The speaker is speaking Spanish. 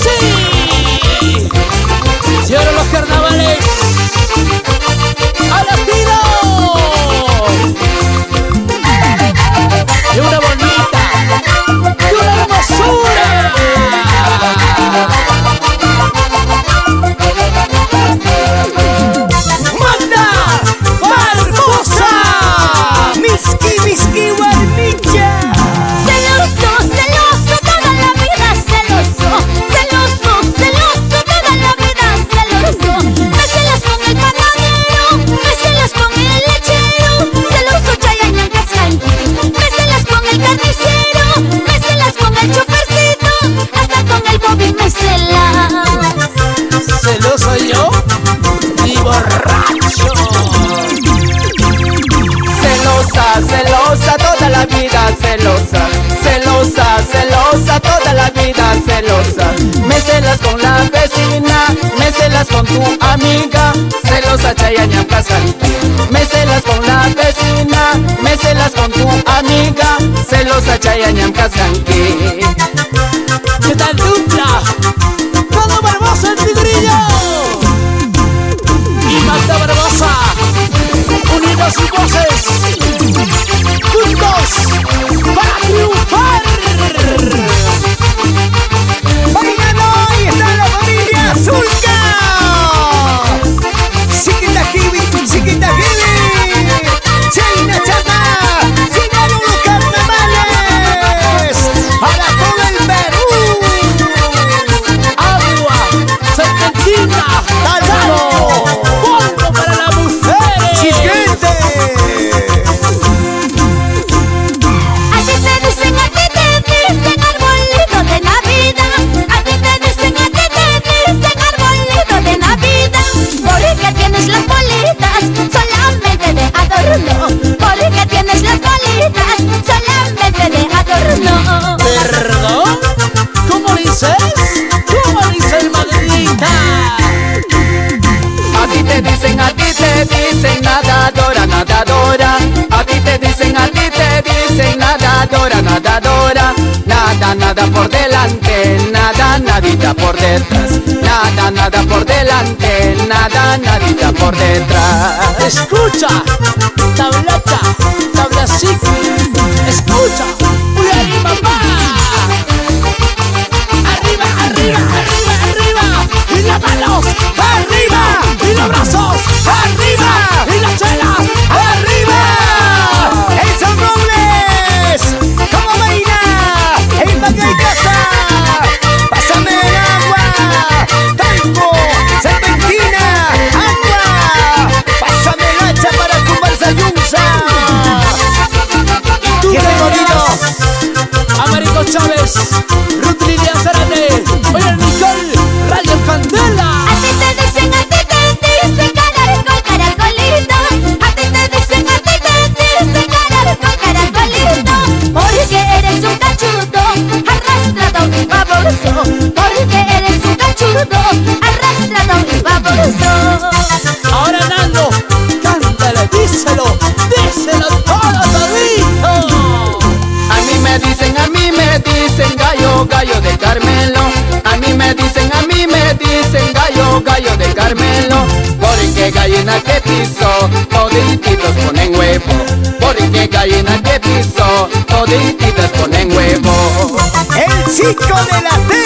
¡Sí! ¡Y ahora los carnavales! ¡A la tiro! ¡Y una bonita! ¡Y una hermosura! ¡Manda! ¡Barbosa! ¡Miski, Miski, Guarnicha! Celoso, celoso, toda la vida celoso. Celoso, celoso, toda la vida celoso. Me celas con el panadero, me celas con el lechero. Celoso, chayaña, cascanqui. Me celas con el carnicero, me celas con el chofercito. Hasta con el Bobby me celas. ¿Celoso yo? ¡Y borracho! Celosa, celosa, toda la vida celosa. Celosa, celosa, toda la vida celosa. Me celas con la vecina, me celas con tu amiga. Celosa, chayaña, cascanqui. Me celas con la vecina, me celas con tu amiga. Celosa, chayaña, cascanqui. ¿Qué tal dupla? ¡Todo Barbosa el Tigrillo! Y Magda Barbosa, unidos y voces, juntos para triunfar. ¡Oigan, hoy está la familia Zulka! ¡Chiquita Kiwi, chiquita Kiwi! ¡China Chata! ¡Llegaron los carnavales! ¡Para todo el Perú! Agua, serpentina, ¡Talco! polvo para las mujeres. ¡Chiquete! A ti te dicen arbolito de Navidad. A ti te dicen arbolito de Navidad. Porque tienes las bolitas solamente de adorno. Porque tienes las bolitas solamente de adorno. ¿Perdón? ¿Cómo dices? ¿Cómo dices, Magdita? A ti te dicen nadadora, nadadora. A ti te dicen nadadora, nadadora. Nada, nada por delante, nada, nadita por detrás. Nada, nada por delante, nada, nadita por detrás. Escucha, tablata, tablacito. Escucha, uy, ahí, mamá. Arriba, arriba, arriba, arriba. Y las manos, arriba. Y los brazos, arriba. Y las chelas, arriba. ¡El San Robles! ¿Cómo baila? ¡El Magallaza! ¡Pásame el agua! ¡Talco! ¡Serpentina! ¡Agua! ¡Pásame el hacha para tumbar sayunza! ¡Qué bonito! Américo Chávez, Ruth Lilian Zarate, oye Nicole, Radio Candela. A ti te dicen caracol, caracolito. A ti te dicen caracol, caracolito. Porque eres un cachudo, arrastrado y baboso. Porque eres un cachudo, arrastrado y baboso. Ahora Nando, cántale, díselo, díselo todo todito. A mí me dicen gallo, gallo de Carmelo. A mí me dicen gallo, gallo de Carmelo. Porque gallina que piso, todititos ponen huevo. Porque gallina que piso, todititos ponen huevo. ¡El chico de la tele!